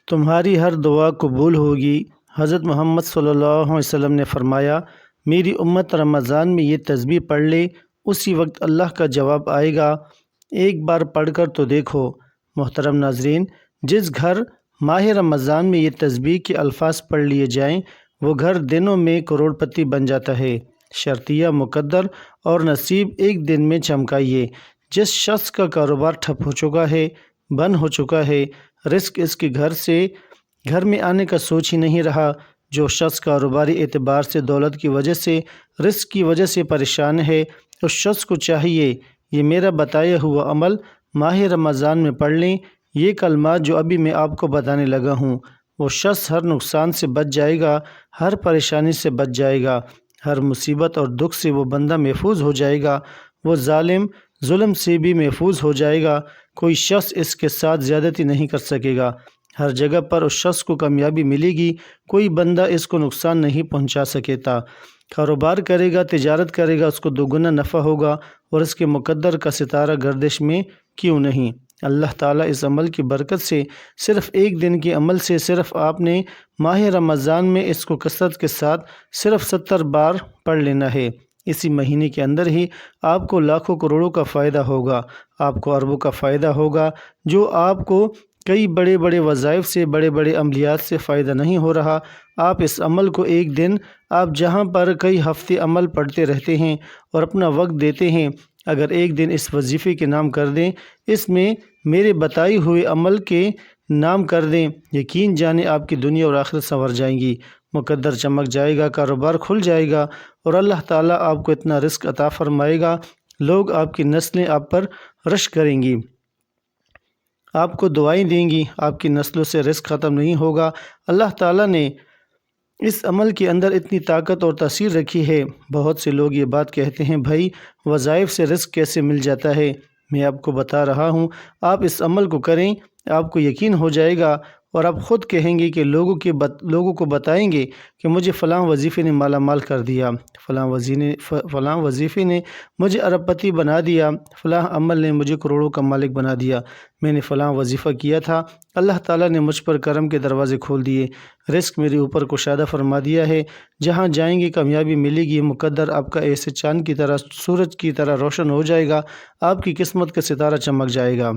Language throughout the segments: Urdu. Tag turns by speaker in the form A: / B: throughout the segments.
A: تمہاری ہر دعا قبول ہوگی۔ حضرت محمد صلی اللہ علیہ وسلم نے فرمایا، میری امت رمضان میں یہ تسبیح پڑھ لے، اسی وقت اللہ کا جواب آئے گا۔ ایک بار پڑھ کر تو دیکھو۔ محترم ناظرین، جس گھر ماہ رمضان میں یہ تسبیح کے الفاظ پڑھ لیے جائیں، وہ گھر دنوں میں کروڑ پتی بن جاتا ہے۔ شرطیہ مقدر اور نصیب ایک دن میں چمکائیے۔ جس شخص کا کاروبار ٹھپ ہو چکا ہے، بند ہو چکا ہے، رزق اس کے گھر میں آنے کا سوچ ہی نہیں رہا، جو شخص کاروباری اعتبار سے دولت کی وجہ سے، رزق کی وجہ سے پریشان ہے، اس شخص کو چاہیے یہ میرا بتایا ہوا عمل ماہ رمضان میں پڑھ لیں۔ یہ کلمات جو ابھی میں آپ کو بتانے لگا ہوں، وہ شخص ہر نقصان سے بچ جائے گا، ہر پریشانی سے بچ جائے گا، ہر مصیبت اور دکھ سے وہ بندہ محفوظ ہو جائے گا، وہ ظلم سے بھی محفوظ ہو جائے گا، کوئی شخص اس کے ساتھ زیادتی نہیں کر سکے گا، ہر جگہ پر اس شخص کو کامیابی ملے گی، کوئی بندہ اس کو نقصان نہیں پہنچا سکتا۔ کاروبار کرے گا، تجارت کرے گا، اس کو دوگنا نفع ہوگا، اور اس کے مقدر کا ستارہ گردش میں کیوں نہیں۔ اللہ تعالیٰ اس عمل کی برکت سے، صرف ایک دن کے عمل سے، صرف آپ نے ماہ رمضان میں اس کو کثرت کے ساتھ صرف 70 بار پڑھ لینا ہے۔ اسی مہینے کے اندر ہی آپ کو لاکھوں کروڑوں کا فائدہ ہوگا، آپ کو اربوں کا فائدہ ہوگا، جو آپ کو کئی بڑے بڑے وظائف سے، بڑے بڑے عملیات سے فائدہ نہیں ہو رہا۔ آپ اس عمل کو ایک دن، آپ جہاں پر کئی ہفتے عمل پڑھتے رہتے ہیں اور اپنا وقت دیتے ہیں، اگر ایک دن اس وظیفے کے نام کر دیں، اس میں میرے بتائے ہوئے عمل کے نام کر دیں، یقین جانیں آپ کی دنیا اور آخرت سنور جائیں گی، مقدر چمک جائے گا، کاروبار کھل جائے گا، اور اللہ تعالیٰ آپ کو اتنا رزق عطا فرمائے گا، لوگ آپ کی نسلیں آپ پر رشک کریں گی، آپ کو دعائیں دیں گی، آپ کی نسلوں سے رزق ختم نہیں ہوگا۔ اللہ تعالیٰ نے اس عمل کے اندر اتنی طاقت اور تاثیر رکھی ہے۔ بہت سے لوگ یہ بات کہتے ہیں، بھائی وظائف سے رزق کیسے مل جاتا ہے؟ میں آپ کو بتا رہا ہوں، آپ اس عمل کو کریں، آپ کو یقین ہو جائے گا، اور آپ خود کہیں گے کہ لوگوں کو بتائیں گے کہ مجھے فلاں وظیفے نے مالا مال کر دیا، فلاں وظیفے نے مجھے ارب پتی بنا دیا، فلاں عمل نے مجھے کروڑوں کا مالک بنا دیا، میں نے فلاں وظیفہ کیا تھا، اللہ تعالیٰ نے مجھ پر کرم کے دروازے کھول دیے، رزق میرے اوپر کشادہ فرما دیا ہے، جہاں جائیں گے کامیابی ملے گی، مقدر آپ کا ایسے چاند کی طرح، سورج کی طرح روشن ہو جائے گا، آپ کی قسمت کا ستارہ چمک جائے گا۔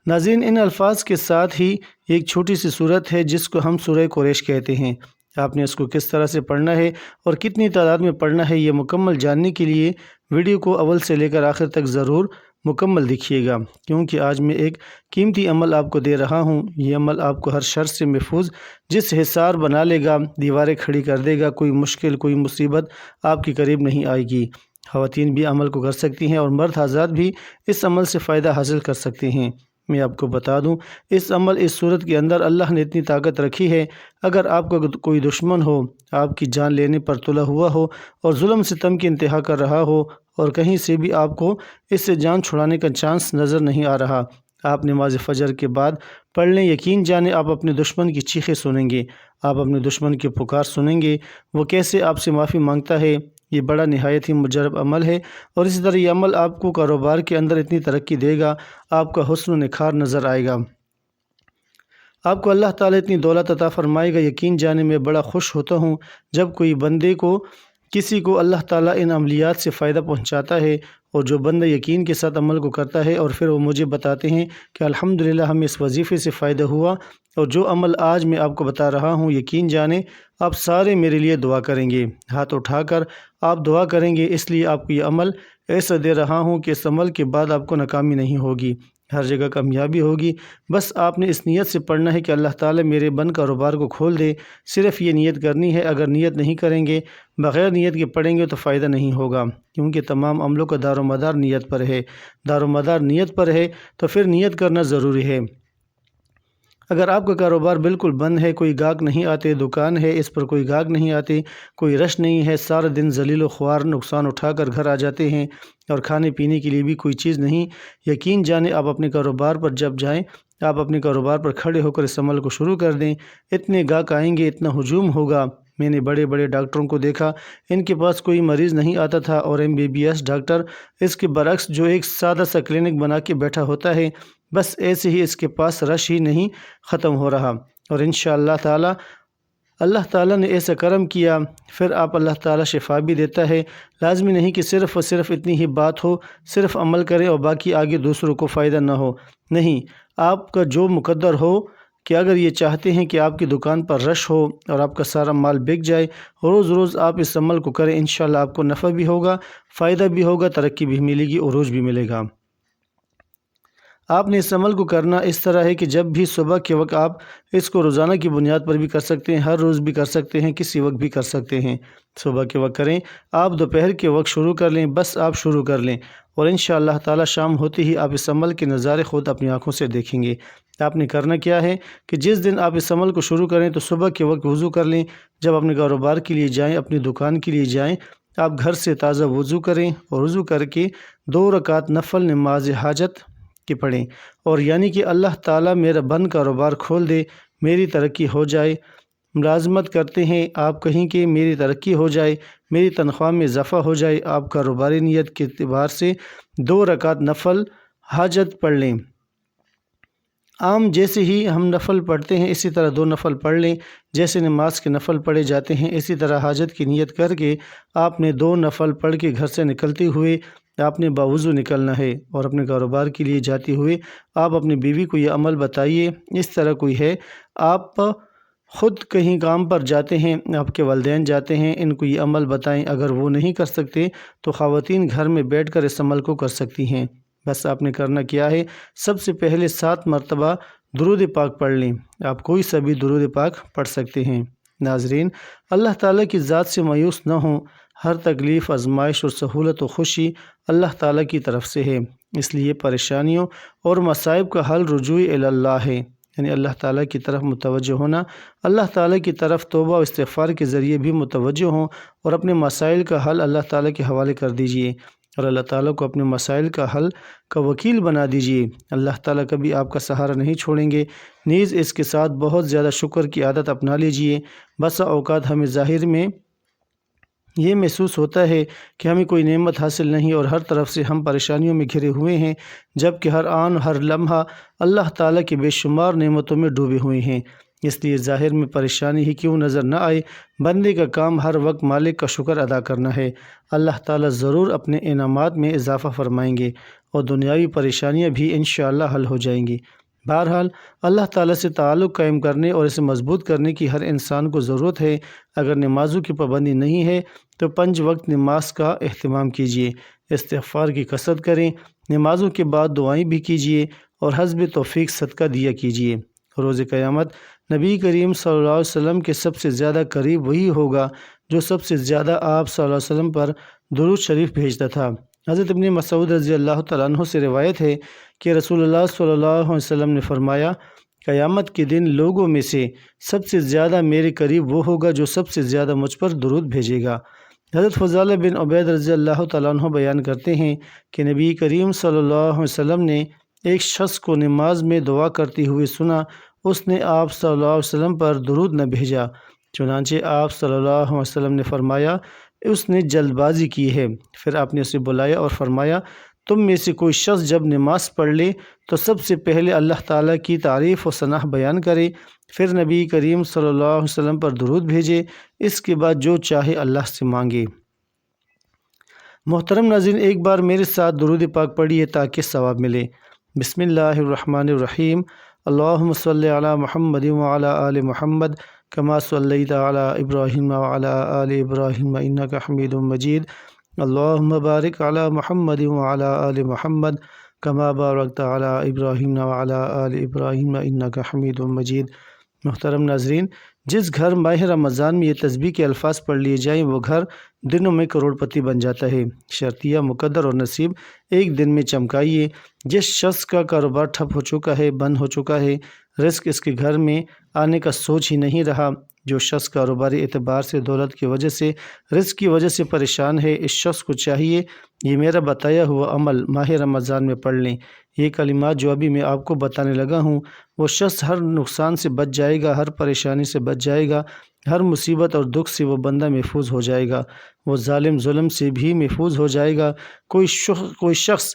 A: ناظرین، ان الفاظ کے ساتھ ہی ایک چھوٹی سی صورت ہے جس کو ہم سورہ قریش کہتے ہیں۔ آپ نے اس کو کس طرح سے پڑھنا ہے اور کتنی تعداد میں پڑھنا ہے، یہ مکمل جاننے کے لیے ویڈیو کو اول سے لے کر آخر تک ضرور مکمل دیکھیے گا، کیونکہ آج میں ایک قیمتی عمل آپ کو دے رہا ہوں۔ یہ عمل آپ کو ہر شر سے محفوظ، جس حصار بنا لے گا، دیواریں کھڑی کر دے گا، کوئی مشکل، کوئی مصیبت آپ کے قریب نہیں آئے گی۔ خواتین بھی عمل کو کر سکتی ہیں اور مرد حضرات بھی اس عمل سے فائدہ حاصل کر سکتے ہیں۔ میں آپ کو بتا دوں، اس صورت کے اندر اللہ نے اتنی طاقت رکھی ہے، اگر آپ کا کوئی دشمن ہو، آپ کی جان لینے پر تلا ہوا ہو اور ظلم ستم کی انتہا کر رہا ہو، اور کہیں سے بھی آپ کو اس سے جان چھڑانے کا چانس نظر نہیں آ رہا، آپ نماز فجر کے بعد پڑھ لیں، یقین جانیں آپ اپنے دشمن کی چیخیں سنیں گے، آپ اپنے دشمن کی پکار سنیں گے، وہ کیسے آپ سے معافی مانگتا ہے۔ یہ بڑا نہایت ہی مجرب عمل ہے، اور اسی طرح یہ عمل آپ کو کاروبار کے اندر اتنی ترقی دے گا، آپ کا حسن و نکھار نظر آئے گا، آپ کو اللہ تعالیٰ اتنی دولت عطا فرمائے گا۔ یقین جانے میں بڑا خوش ہوتا ہوں جب کوئی بندے کو، کسی کو اللہ تعالیٰ ان عملیات سے فائدہ پہنچاتا ہے، اور جو بندہ یقین کے ساتھ عمل کو کرتا ہے اور پھر وہ مجھے بتاتے ہیں کہ الحمدللہ ہمیں اس وظیفے سے فائدہ ہوا، اور جو عمل آج میں آپ کو بتا رہا ہوں، یقین جانیں آپ سارے میرے لیے دعا کریں گے، ہاتھ اٹھا کر آپ دعا کریں گے، اس لیے آپ کو یہ عمل ایسا دے رہا ہوں کہ اس عمل کے بعد آپ کو ناکامی نہیں ہوگی، ہر جگہ کامیابی ہوگی۔ بس آپ نے اس نیت سے پڑھنا ہے کہ اللہ تعالیٰ میرے بند کاروبار کو کھول دے، صرف یہ نیت کرنی ہے۔ اگر نیت نہیں کریں گے، بغیر نیت کے پڑھیں گے تو فائدہ نہیں ہوگا، کیونکہ تمام عملوں کا دار و مدار نیت پر ہے، دار و مدار نیت پر ہے، تو پھر نیت کرنا ضروری ہے۔ اگر آپ کا کاروبار بالکل بند ہے، کوئی گاہک نہیں آتے، دکان ہے اس پر کوئی گاہک نہیں آتے، کوئی رش نہیں ہے، سارا دن ذلیل و خوار نقصان اٹھا کر گھر آ جاتے ہیں، اور کھانے پینے کے لیے بھی کوئی چیز نہیں، یقین جانیں آپ اپنے کاروبار پر جب جائیں، آپ اپنے کاروبار پر کھڑے ہو کر اس عمل کو شروع کر دیں، اتنے گاہک آئیں گے، اتنا ہجوم ہوگا۔ میں نے بڑے بڑے ڈاکٹروں کو دیکھا، ان کے پاس کوئی مریض نہیں آتا تھا، اور MBBS ڈاکٹر اس کے برعکس جو ایک سادہ سا کلینک بنا کے بیٹھا ہوتا ہے، بس ایسے ہی اس کے پاس رش ہی نہیں ختم ہو رہا، اور انشاءاللہ تعالی اللہ تعالیٰ نے ایسا کرم کیا پھر آپ اللہ تعالیٰ شفا بھی دیتا ہے۔ لازمی نہیں کہ صرف اور صرف اتنی ہی بات ہو، صرف عمل کریں اور باقی آگے دوسروں کو فائدہ نہ ہو، نہیں، آپ کا جو مقدر ہو کہ اگر یہ چاہتے ہیں کہ آپ کی دکان پر رش ہو اور آپ کا سارا مال بک جائے، روز روز آپ اس عمل کو کریں، انشاءاللہ آپ کو نفع بھی ہوگا، فائدہ بھی ہوگا، ترقی بھی ملے گی، عروج بھی ملے گا۔ آپ نے اس عمل کو کرنا اس طرح ہے کہ جب بھی صبح کے وقت آپ اس کو روزانہ کی بنیاد پر بھی کر سکتے ہیں، ہر روز بھی کر سکتے ہیں، کسی وقت بھی کر سکتے ہیں۔ صبح کے وقت کریں، آپ دوپہر کے وقت شروع کر لیں، بس آپ شروع کر لیں اور انشاءاللہ تعالی شام ہوتے ہی آپ اس عمل کے نظارے خود اپنی آنکھوں سے دیکھیں گے۔ آپ نے کرنا کیا ہے کہ جس دن آپ اس عمل کو شروع کریں تو صبح کے وقت وضو کر لیں، جب اپنے کاروبار کے لیے جائیں، اپنی دکان کے لیے جائیں، آپ گھر سے تازہ وضو کریں اور وضو کر کے 2 رکعت نفل نماز حاجت کی پڑھیں، اور یعنی کہ اللہ تعالیٰ میرا بند کاروبار کھول دے، میری ترقی ہو جائے۔ ملازمت کرتے ہیں آپ کہیں کہ میری ترقی ہو جائے، میری تنخواہ میں اضافہ ہو جائے، آپ کاروباری نیت کے اعتبار سے 2 رکعت نفل حاجت پڑھ لیں۔ عام جیسے ہی ہم نفل پڑھتے ہیں اسی طرح 2 نفل پڑھ لیں، جیسے نماز کے نفل پڑھے جاتے ہیں اسی طرح حاجت کی نیت کر کے آپ نے 2 نفل پڑھ کے گھر سے نکلتے ہوئے آپ نے باوضو نکلنا ہے، اور اپنے کاروبار کے لیے جاتے ہوئے آپ اپنی بیوی کو یہ عمل بتائیے۔ اس طرح کوئی ہے، آپ خود کہیں کام پر جاتے ہیں، آپ کے والدین جاتے ہیں، ان کو یہ عمل بتائیں، اگر وہ نہیں کر سکتے تو خواتین گھر میں بیٹھ کر اس عمل کو کر سکتی ہیں۔ بس آپ نے کرنا کیا ہے، سب سے پہلے 7 مرتبہ درود پاک پڑھ لیں، آپ کوئی سا بھی درود پاک پڑھ سکتے ہیں۔ ناظرین، اللہ تعالیٰ کی ذات سے مایوس نہ ہوں، ہر تکلیف، آزمائش اور سہولت و خوشی اللہ تعالیٰ کی طرف سے ہے، اس لیے پریشانیوں اور مصائب کا حل رجوع الی اللہ ہے، یعنی اللہ تعالیٰ کی طرف متوجہ ہونا، اللہ تعالیٰ کی طرف توبہ و استغفار کے ذریعے بھی متوجہ ہوں اور اپنے مسائل کا حل اللہ تعالیٰ کے حوالے کر دیجئے اور اللہ تعالیٰ کو اپنے مسائل کا حل کا وکیل بنا دیجئے۔ اللہ تعالیٰ کبھی آپ کا سہارا نہیں چھوڑیں گے، نیز اس کے ساتھ بہت زیادہ شکر کی عادت اپنا لیجئے۔ بسا اوقات ہمیں ظاہر میں یہ محسوس ہوتا ہے کہ ہمیں کوئی نعمت حاصل نہیں اور ہر طرف سے ہم پریشانیوں میں گھرے ہوئے ہیں، جبکہ ہر آن ہر لمحہ اللہ تعالیٰ کے بے شمار نعمتوں میں ڈوبے ہوئے ہیں۔ اس لیے ظاہر میں پریشانی ہی کیوں نظر نہ آئے، بندے کا کام ہر وقت مالک کا شکر ادا کرنا ہے۔ اللہ تعالیٰ ضرور اپنے انعامات میں اضافہ فرمائیں گے اور دنیاوی پریشانیاں بھی انشاءاللہ حل ہو جائیں گی۔ بہرحال اللہ تعالیٰ سے تعلق قائم کرنے اور اسے مضبوط کرنے کی ہر انسان کو ضرورت ہے۔ اگر نمازوں کی پابندی نہیں ہے تو 5 وقت نماز کا اہتمام کیجیے، استغفار کی کثرت کریں، نمازوں کے بعد دعائیں بھی کیجیے اور حسب توفیق صدقہ دیا کیجیے۔ روز قیامت نبی کریم صلی اللہ علیہ وسلم کے سب سے زیادہ قریب وہی ہوگا جو سب سے زیادہ آپ صلی اللہ علیہ وسلم پر درود شریف بھیجتا تھا۔ حضرت ابن مسعود رضی اللہ تعالیٰ عنہ سے روایت ہے کہ رسول اللہ صلی اللہ علیہ وسلم نے فرمایا، قیامت کے دن لوگوں میں سے سب سے زیادہ میرے قریب وہ ہوگا جو سب سے زیادہ مجھ پر درود بھیجے گا۔ حضرت فضالہ بن عبید رضی اللہ تعالیٰ عنہ بیان کرتے ہیں کہ نبی کریم صلی اللہ علیہ وسلم نے ایک شخص کو نماز میں دعا کرتے ہوئے سنا، اس نے آپ صلی اللہ علیہ وسلم پر درود نہ بھیجا، چنانچہ آپ صلی اللہ علیہ وسلم نے فرمایا اس نے جلد بازی کی ہے۔ پھر آپ نے اسے بلایا اور فرمایا، تم میں سے کوئی شخص جب نماز پڑھ لے تو سب سے پہلے اللہ تعالیٰ کی تعریف و ثنا بیان کرے، پھر نبی کریم صلی اللہ علیہ وسلم پر درود بھیجے، اس کے بعد جو چاہے اللہ سے مانگے۔ محترم ناظرین، ایک بار میرے ساتھ درود پاک پڑھیے تاکہ ثواب ملے۔ بسم اللہ الرحمن الرحیم، اللہم صلی علی محمد وعلی آل محمد کما صلیت علی ابراہیم وعلی آل ابراہیم انک حمید مجید، اللہم بارک علی محمد وعلی آل محمد کما بارکت علی ابراہیم وعلی آل ابراہیم انک حمید مجید۔ محترم ناظرین، جس گھر ماہ رمضان میں یہ تسبیح کے الفاظ پڑھ لیے جائیں وہ گھر دنوں میں کروڑ پتی بن جاتا ہے۔ شرطیہ، مقدر اور نصیب ایک دن میں چمکائیے۔ جس شخص کا کاروبار ٹھپ ہو چکا ہے، بند ہو چکا ہے، رزق اس کے گھر میں آنے کا سوچ ہی نہیں رہا، جو شخص کاروباری اعتبار سے دولت کی وجہ سے، رزق کی وجہ سے پریشان ہے، اس شخص کو چاہیے یہ میرا بتایا ہوا عمل ماہ رمضان میں پڑھ لیں۔ یہ کلمات جو ابھی میں آپ کو بتانے لگا ہوں، وہ شخص ہر نقصان سے بچ جائے گا، ہر پریشانی سے بچ جائے گا، ہر مصیبت اور دکھ سے وہ بندہ محفوظ ہو جائے گا، وہ ظالم ظلم سے بھی محفوظ ہو جائے گا۔ کوئی شخص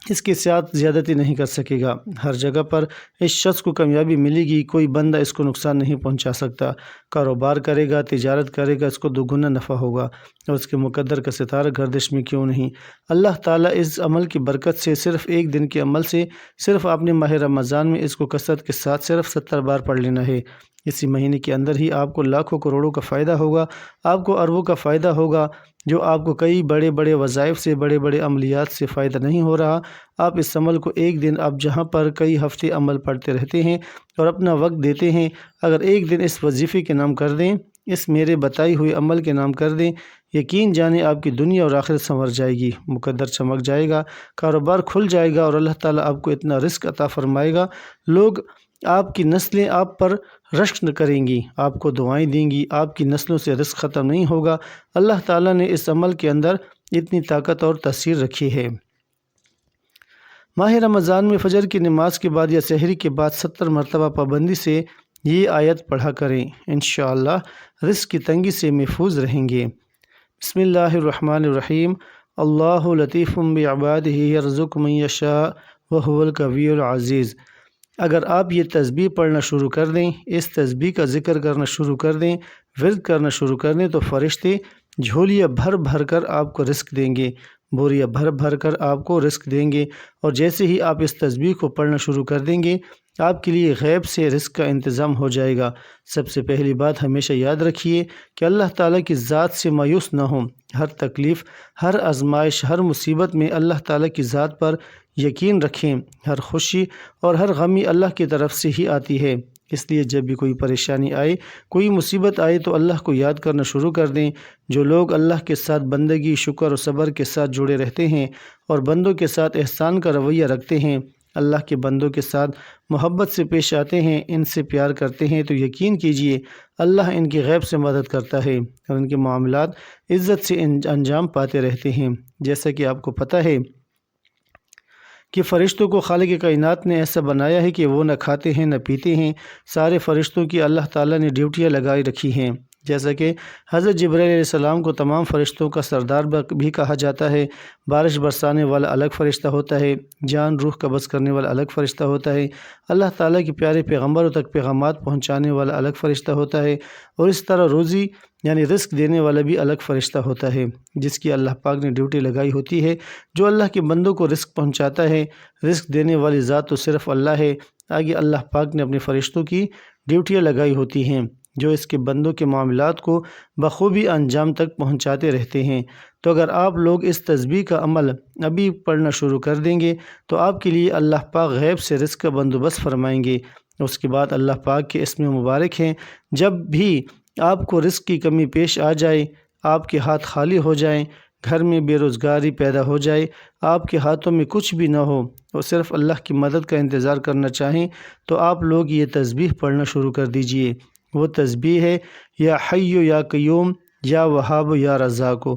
A: اس کے ساتھ زیادتی نہیں کر سکے گا۔ ہر جگہ پر اس شخص کو کامیابی ملے گی، کوئی بندہ اس کو نقصان نہیں پہنچا سکتا۔ کاروبار کرے گا، تجارت کرے گا، اس کو دوگنا نفع ہوگا، اور اس کے مقدر کا ستارہ گردش میں کیوں نہیں۔ اللہ تعالیٰ اس عمل کی برکت سے، صرف ایک دن کے عمل سے، صرف آپ نے ماہ رمضان میں اس کو کثرت کے ساتھ صرف 70 بار پڑھ لینا ہے۔ اسی مہینے کے اندر ہی آپ کو لاکھوں کروڑوں کا فائدہ ہوگا، آپ کو اربوں کا فائدہ ہوگا، جو آپ کو کئی بڑے بڑے وظائف سے، بڑے بڑے عملیات سے فائدہ نہیں ہو رہا۔ آپ اس عمل کو ایک دن، آپ جہاں پر کئی ہفتے عمل پڑھتے رہتے ہیں اور اپنا وقت دیتے ہیں، اگر ایک دن اس وظیفے کے نام کر دیں، اس میرے بتائی ہوئے عمل کے نام کر دیں، یقین جانیں آپ کی دنیا اور آخرت سنور جائے گی، مقدر چمک جائے گا، کاروبار کھل جائے گا، اور اللہ تعالیٰ آپ کو اتنا رزق عطا فرمائے گا، لوگ، آپ کی نسلیں آپ پر رشک کریں گی، آپ کو دعائیں دیں گی، آپ کی نسلوں سے رزق ختم نہیں ہوگا۔ اللہ تعالیٰ نے اس عمل کے اندر اتنی طاقت اور تاثیر رکھی ہے۔ ماہ رمضان میں فجر کی نماز کے بعد یا سحری کے بعد 70 مرتبہ پابندی سے یہ آیت پڑھا کریں، انشاءاللہ رزق کی تنگی سے محفوظ رہیں گے۔ بسم اللہ الرحمن الرحیم۔ اللہ لطیف بعبادہ یرزق من یشاء وہو القوی العزیز۔ اگر آپ یہ تسبیح پڑھنا شروع کر دیں، اس تسبیح کا ذکر کرنا شروع کر دیں، ورد کرنا شروع کر دیں، تو فرشتے جھولیاں بھر بھر کر آپ کو رزق دیں گے، بوریاں بھر بھر کر آپ کو رزق دیں گے، اور جیسے ہی آپ اس تسبیح کو پڑھنا شروع کر دیں گے، آپ کے لیے غیب سے رزق کا انتظام ہو جائے گا۔ سب سے پہلی بات ہمیشہ یاد رکھیے کہ اللہ تعالیٰ کی ذات سے مایوس نہ ہوں۔ ہر تکلیف، ہر آزمائش، ہر مصیبت میں اللہ تعالیٰ کی ذات پر یقین رکھیں۔ ہر خوشی اور ہر غمی اللہ کی طرف سے ہی آتی ہے، اس لیے جب بھی کوئی پریشانی آئے، کوئی مصیبت آئے، تو اللہ کو یاد کرنا شروع کر دیں۔ جو لوگ اللہ کے ساتھ بندگی، شکر اور صبر کے ساتھ جڑے رہتے ہیں اور بندوں کے ساتھ احسان کا رویہ رکھتے ہیں، اللہ کے بندوں کے ساتھ محبت سے پیش آتے ہیں، ان سے پیار کرتے ہیں، تو یقین کیجئے اللہ ان کی غیب سے مدد کرتا ہے اور ان کے معاملات عزت سے انجام پاتے رہتے ہیں۔ جیسا کہ آپ کو پتہ ہے کہ فرشتوں کو خالق کائنات نے ایسا بنایا ہے کہ وہ نہ کھاتے ہیں نہ پیتے ہیں، سارے فرشتوں کی اللہ تعالیٰ نے ڈیوٹیاں لگائی رکھی ہیں۔ جیسا کہ حضرت جبرائیل علیہ السلام کو تمام فرشتوں کا سردار بھی کہا جاتا ہے، بارش برسانے والا الگ فرشتہ ہوتا ہے، جان روح قبض کرنے والا الگ فرشتہ ہوتا ہے، اللہ تعالیٰ کے پیارے پیغمبروں تک پیغامات پہنچانے والا الگ فرشتہ ہوتا ہے، اور اس طرح روزی یعنی رزق دینے والا بھی الگ فرشتہ ہوتا ہے، جس کی اللہ پاک نے ڈیوٹی لگائی ہوتی ہے۔ جو اللہ کے بندوں کو رزق پہنچاتا ہے، رزق دینے والی ذات تو صرف اللہ ہے، آگے اللہ پاک نے اپنے فرشتوں کی ڈیوٹیاں لگائی ہوتی ہیں، جو اس کے بندوں کے معاملات کو بخوبی انجام تک پہنچاتے رہتے ہیں۔ تو اگر آپ لوگ اس تسبیح کا عمل ابھی پڑھنا شروع کر دیں گے، تو آپ کے لیے اللہ پاک غیب سے رزق کا بندوبست فرمائیں گے۔ اس کے بعد اللہ پاک کے اسم مبارک ہیں، جب بھی آپ کو رزق کی کمی پیش آ جائے، آپ کے ہاتھ خالی ہو جائیں، گھر میں بے روزگاری پیدا ہو جائے، آپ کے ہاتھوں میں کچھ بھی نہ ہو اور صرف اللہ کی مدد کا انتظار کرنا چاہیں، تو آپ لوگ یہ تسبیح پڑھنا شروع کر دیجئے۔ وہ تسبیح ہے یا حی یا قیوم یا وہاب یا رزاق۔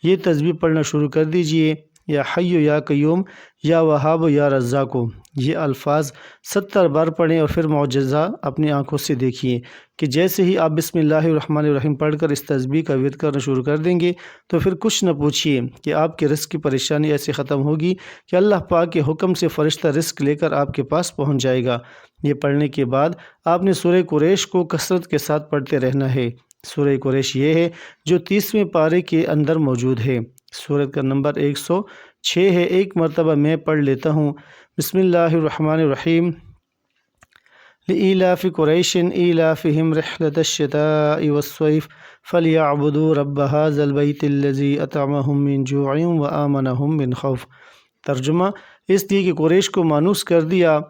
A: یہ تسبیح پڑھنا شروع کر دیجئے، یا حی یا قیوم یا وہاب یا رزاق۔ یہ الفاظ 70 بار پڑھیں اور پھر معجزہ اپنی آنکھوں سے دیکھیے کہ جیسے ہی آپ بسم اللہ الرحمن الرحیم پڑھ کر اس تسبیح کا ورد کرنا شروع کر دیں گے، تو پھر کچھ نہ پوچھیے کہ آپ کے رزق کی پریشانی ایسے ختم ہوگی کہ اللہ پاک کے حکم سے فرشتہ رزق لے کر آپ کے پاس پہنچ جائے گا۔ یہ پڑھنے کے بعد آپ نے سورہ قریش کو کثرت کے ساتھ پڑھتے رہنا ہے۔ سورہ قریش یہ ہے جو 30ویں پارے کے اندر موجود ہے، سورت کا نمبر 106 ہے۔ ایک مرتبہ میں پڑھ لیتا ہوں۔ بسم اللہ الرحمن الرحیم۔ لإیلاف قریش ایلافہم رحلۃ الشتاء والصیف فلیعبدوا رب ھذا البیت الذی اطعمہم من جوع وآمنہم من خوف۔ ترجمہ: اس لیے کہ قریش کو مانوس کر دیا،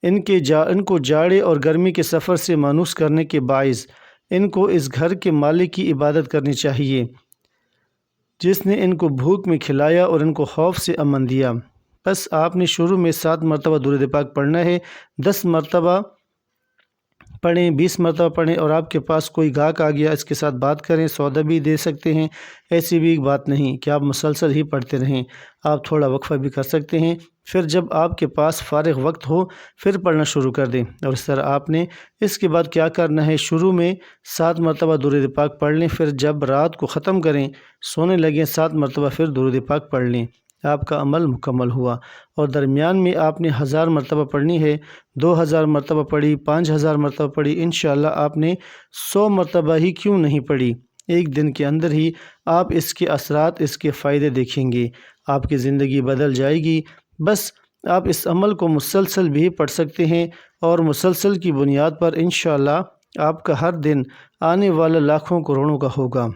A: ان کو جاڑے اور گرمی کے سفر سے مانوس کرنے کے باعث ان کو اس گھر کے مالک کی عبادت کرنی چاہیے، جس نے ان کو بھوک میں کھلایا اور ان کو خوف سے امن دیا۔ بس آپ نے شروع میں 7 مرتبہ درود پاک پڑھنا ہے، 10 مرتبہ پڑھیں، 20 مرتبہ پڑھیں، اور آپ کے پاس کوئی گاہک آ گیا، اس کے ساتھ بات کریں، سودا بھی دے سکتے ہیں، ایسی بھی بات نہیں کہ آپ مسلسل ہی پڑھتے رہیں، آپ تھوڑا وقفہ بھی کر سکتے ہیں، پھر جب آپ کے پاس فارغ وقت ہو پھر پڑھنا شروع کر دیں۔ اور اس طرح آپ نے اس کے بعد کیا کرنا ہے، شروع میں 7 مرتبہ درود پاک پڑھ لیں، پھر جب رات کو ختم کریں، سونے لگیں، 7 مرتبہ پھر درود پاک پڑھ لیں۔ آپ کا عمل مکمل ہوا، اور درمیان میں آپ نے 1000 مرتبہ پڑھنی ہے، 2000 مرتبہ پڑھی، 5000 مرتبہ پڑھی، انشاءاللہ آپ نے 100 مرتبہ ہی کیوں نہیں پڑھی، ایک دن کے اندر ہی آپ اس کے اثرات، اس کے فائدے دیکھیں گے، آپ کی زندگی بدل جائے گی۔ بس آپ اس عمل کو مسلسل بھی پڑھ سکتے ہیں، اور مسلسل کی بنیاد پر انشاءاللہ آپ کا ہر دن آنے والا لاکھوں کروڑوں کا ہوگا۔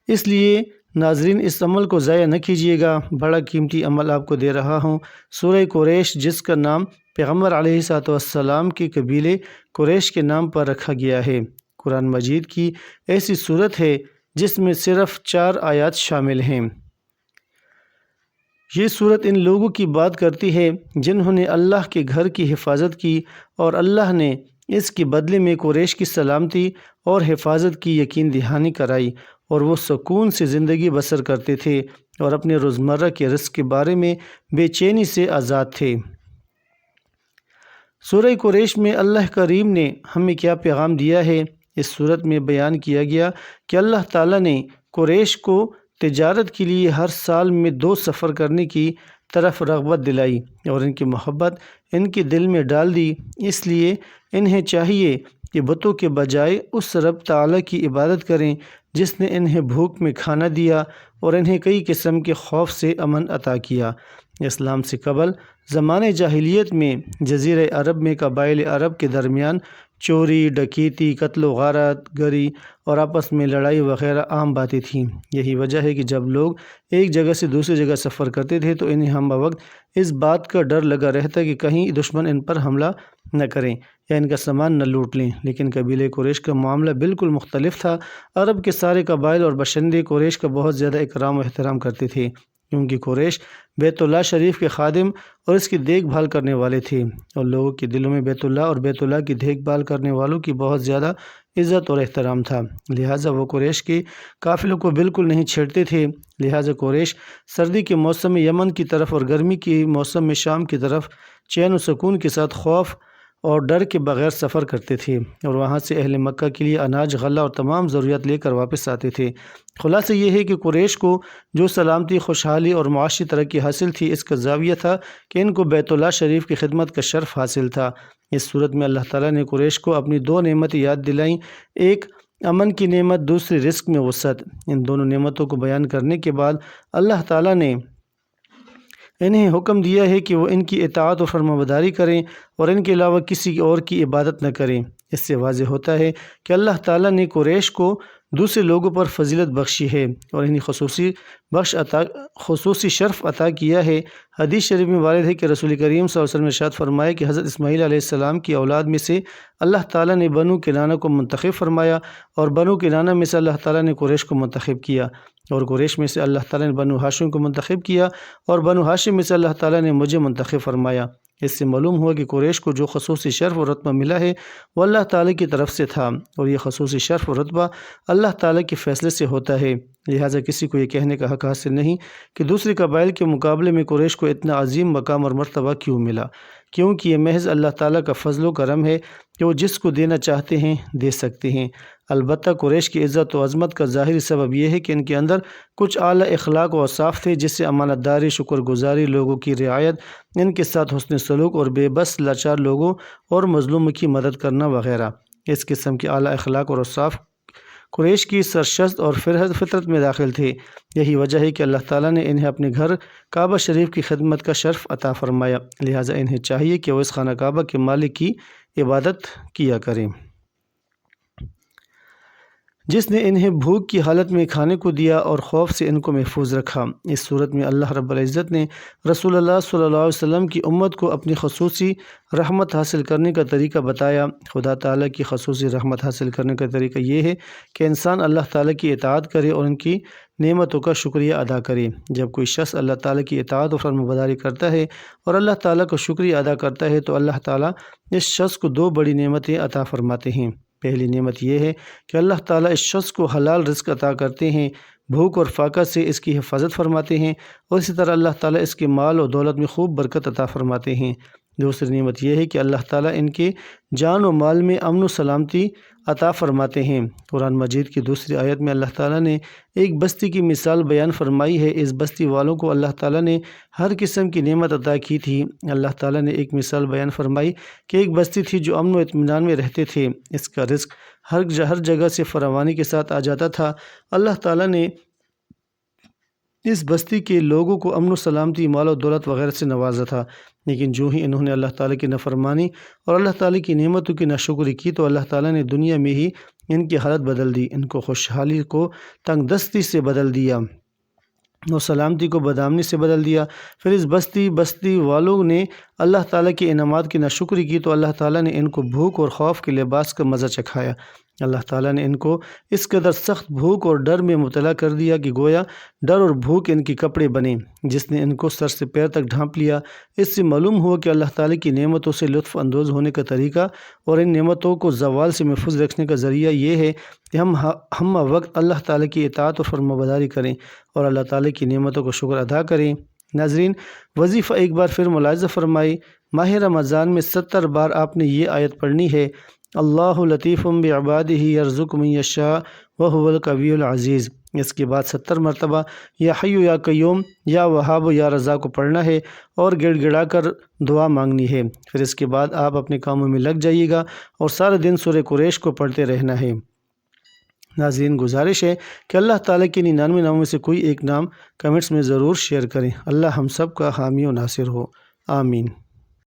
A: اس لیے ناظرین، اس عمل کو ضائع نہ کیجیے گا، بڑا قیمتی عمل آپ کو دے رہا ہوں۔ سورہ قریش، جس کا نام پیغمبر علیہ السلام کے قبیلے قریش کے نام پر رکھا گیا ہے، قرآن مجید کی ایسی صورت ہے جس میں صرف 4 آیات شامل ہیں۔ یہ صورت ان لوگوں کی بات کرتی ہے جنہوں نے اللہ کے گھر کی حفاظت کی، اور اللہ نے اس کے بدلے میں قریش کی سلامتی اور حفاظت کی یقین دہانی کرائی، اور وہ سکون سے زندگی بسر کرتے تھے اور اپنے روزمرہ کے رزق کے بارے میں بے چینی سے آزاد تھے۔ سورہ قریش میں اللہ کریم نے ہمیں کیا پیغام دیا ہے؟ اس صورت میں بیان کیا گیا کہ اللہ تعالیٰ نے قریش کو تجارت کے لیے ہر سال میں 2 سفر کرنے کی طرف رغبت دلائی، اور ان کی محبت ان کے دل میں ڈال دی۔ اس لیے انہیں چاہیے کہ بتوں کے بجائے اس رب تعالیٰ کی عبادت کریں جس نے انہیں بھوک میں کھانا دیا اور انہیں کئی قسم کے خوف سے امن عطا کیا۔ اسلام سے قبل زمانۂ جاہلیت میں جزیرہ عرب میں قبائل عرب کے درمیان چوری، ڈکیتی، قتل و غارت گری اور آپس میں لڑائی وغیرہ عام باتیں تھیں۔ یہی وجہ ہے کہ جب لوگ ایک جگہ سے دوسری جگہ سفر کرتے تھے تو انہیں ہم وقت اس بات کا ڈر لگا رہتا کہ کہیں دشمن ان پر حملہ نہ کریں یا ان کا سامان نہ لوٹ لیں۔ لیکن قبیلہ قریش کا معاملہ بالکل مختلف تھا۔ عرب کے سارے قبائل اور باشندے قریش کا بہت زیادہ اکرام و احترام کرتے تھے، کیونکہ قریش بیت اللہ شریف کے خادم اور اس کی دیکھ بھال کرنے والے تھے، اور لوگوں کے دلوں میں بیت اللہ اور بیت اللہ کی دیکھ بھال کرنے والوں کی بہت زیادہ عزت اور احترام تھا۔ لہٰذا وہ قریش کے قافلوں کو بالکل نہیں چھیڑتے تھے۔ لہٰذا قریش سردی کے موسم میں یمن کی طرف اور گرمی کے موسم میں شام کی طرف چین و سکون کے ساتھ خوف اور ڈر کے بغیر سفر کرتے تھے، اور وہاں سے اہل مکہ کے لیے اناج، غلہ اور تمام ضروریات لے کر واپس آتے تھے۔ خلاصہ یہ ہے کہ قریش کو جو سلامتی، خوشحالی اور معاشی ترقی حاصل تھی، اس کا زاویہ تھا کہ ان کو بیت اللہ شریف کی خدمت کا شرف حاصل تھا۔ اس صورت میں اللہ تعالیٰ نے قریش کو اپنی 2 نعمتیں یاد دلائیں، ایک امن کی نعمت، دوسری رزق میں وسعت۔ ان دونوں نعمتوں کو بیان کرنے کے بعد اللہ تعالیٰ نے انہیں حکم دیا ہے کہ وہ ان کی اطاعت و فرمانبرداری کریں اور ان کے علاوہ کسی اور کی عبادت نہ کریں۔ اس سے واضح ہوتا ہے کہ اللہ تعالیٰ نے قریش کو دوسرے لوگوں پر فضیلت بخشی ہے اور انہیں خصوصی شرف عطا کیا ہے۔ حدیث شریف میں وارد ہے کہ رسول کریم صلی اللہ علیہ وسلم نے ارشاد فرمایا کہ حضرت اسماعیل علیہ السلام کی اولاد میں سے اللہ تعالیٰ نے بنو کنانہ کو منتخب فرمایا، اور بنو کنانہ میں سے اللہ تعالیٰ نے قریش کو منتخب کیا، اور قریش میں سے اللہ تعالیٰ نے بنو ہاشم کو منتخب کیا، اور بنو ہاشم میں سے اللہ تعالیٰ نے مجھے منتخب فرمایا۔ اس سے معلوم ہوا کہ قریش کو جو خصوصی شرف و رتبہ ملا ہے وہ اللہ تعالیٰ کی طرف سے تھا، اور یہ خصوصی شرف و رتبہ اللہ تعالیٰ کے فیصلے سے ہوتا ہے۔ لہٰذا کسی کو یہ کہنے کا حق حاصل نہیں کہ دوسرے قبائل کے مقابلے میں قریش کو اتنا عظیم مقام اور مرتبہ کیوں ملا، کیونکہ یہ محض اللہ تعالیٰ کا فضل و کرم ہے کہ وہ جس کو دینا چاہتے ہیں دے سکتے ہیں۔ البتہ قریش کی عزت و عظمت کا ظاہری سبب یہ ہے کہ ان کے اندر کچھ اعلیٰ اخلاق و اوصاف تھے، جس سے امانت داری، شکر گزاری، لوگوں کی رعایت، ان کے ساتھ حسن سلوک اور بے بس لاچار لوگوں اور مظلوموں کی مدد کرنا وغیرہ۔ اس قسم کے اعلیٰ اخلاق اور اوصاف قریش کی سرشت اور فطرت میں داخل تھے۔ یہی وجہ ہے کہ اللہ تعالیٰ نے انہیں اپنے گھر کعبہ شریف کی خدمت کا شرف عطا فرمایا، لہٰذا انہیں چاہیے کہ وہ اس خانہ کعبہ کے مالک کی عبادت کیا کریں، جس نے انہیں بھوک کی حالت میں کھانے کو دیا اور خوف سے ان کو محفوظ رکھا۔ اس صورت میں اللہ رب العزت نے رسول اللہ صلی اللہ علیہ وسلم کی امت کو اپنی خصوصی رحمت حاصل کرنے کا طریقہ بتایا۔ خدا تعالیٰ کی خصوصی رحمت حاصل کرنے کا طریقہ یہ ہے کہ انسان اللہ تعالیٰ کی اطاعت کرے اور ان کی نعمتوں کا شکریہ ادا کرے۔ جب کوئی شخص اللہ تعالیٰ کی اطاعت و فرمانبرداری کرتا ہے اور اللہ تعالیٰ کا شکریہ ادا کرتا ہے تو اللہ تعالیٰ اس شخص کو 2 بڑی نعمتیں عطا فرماتے ہیں۔ پہلی نعمت یہ ہے کہ اللہ تعالیٰ اس شخص کو حلال رزق عطا کرتے ہیں، بھوک اور فاقہ سے اس کی حفاظت فرماتے ہیں، اور اسی طرح اللہ تعالیٰ اس کے مال و دولت میں خوب برکت عطا فرماتے ہیں۔ دوسری نعمت یہ ہے کہ اللہ تعالیٰ ان کے جان و مال میں امن و سلامتی عطا فرماتے ہیں۔ قرآن مجید کی دوسری آیت میں اللہ تعالیٰ نے ایک بستی کی مثال بیان فرمائی ہے۔ اس بستی والوں کو اللہ تعالیٰ نے ہر قسم کی نعمت عطا کی تھی۔ اللہ تعالیٰ نے ایک مثال بیان فرمائی کہ ایک بستی تھی جو امن و اطمینان میں رہتے تھے، اس کا رزق ہر جگہ سے فراوانی کے ساتھ آ جاتا تھا۔ اللہ تعالیٰ نے اس بستی کے لوگوں کو امن و سلامتی، مال و دولت وغیرہ سے نوازا تھا، لیکن جو ہی انہوں نے اللہ تعالیٰ کی نافرمانی اور اللہ تعالیٰ کی نعمتوں کی ناشکری کی تو اللہ تعالیٰ نے دنیا میں ہی ان کی حالت بدل دی، ان کو خوشحالی کو تنگ دستی سے بدل دیا اور سلامتی کو بدامنی سے بدل دیا۔ پھر اس بستی والوں نے اللہ تعالیٰ کے انعامات کی ناشکری کی تو اللہ تعالیٰ نے ان کو بھوک اور خوف کے لباس کا مزہ چکھایا۔ اللہ تعالیٰ نے ان کو اس قدر سخت بھوک اور ڈر میں مبتلا کر دیا کہ گویا ڈر اور بھوک ان کے کپڑے بنے، جس نے ان کو سر سے پیر تک ڈھانپ لیا۔ اس سے معلوم ہوا کہ اللہ تعالیٰ کی نعمتوں سے لطف اندوز ہونے کا طریقہ اور ان نعمتوں کو زوال سے محفوظ رکھنے کا ذریعہ یہ ہے کہ ہم وقت اللہ تعالیٰ کی اطاعت اور فرمانبرداری کریں اور اللہ تعالیٰ کی نعمتوں کو شکر ادا کریں۔ ناظرین، وظیفہ ایک بار پھر ملاحظہ فرمائی، ماہ رمضان میں 70 بار آپ نے یہ آیت پڑھنی ہے، اللہ لطیف بعبادہ یرزق من یشاء وہو القوی العزیز۔ اس کے بعد 70 مرتبہ یا حی یا قیوم یا وہاب یا رزاق کو پڑھنا ہے اور گڑ گڑا کر دعا مانگنی ہے۔ پھر اس کے بعد آپ اپنے کاموں میں لگ جائیے گا اور سارے دن سورہ قریش کو پڑھتے رہنا ہے۔ ناظرین، گزارش ہے کہ اللہ تعالیٰ کے 99 ناموں میں سے کوئی ایک نام کمنٹس میں ضرور شیئر کریں۔ اللہ ہم سب کا حامی و ناصر ہو، آمین۔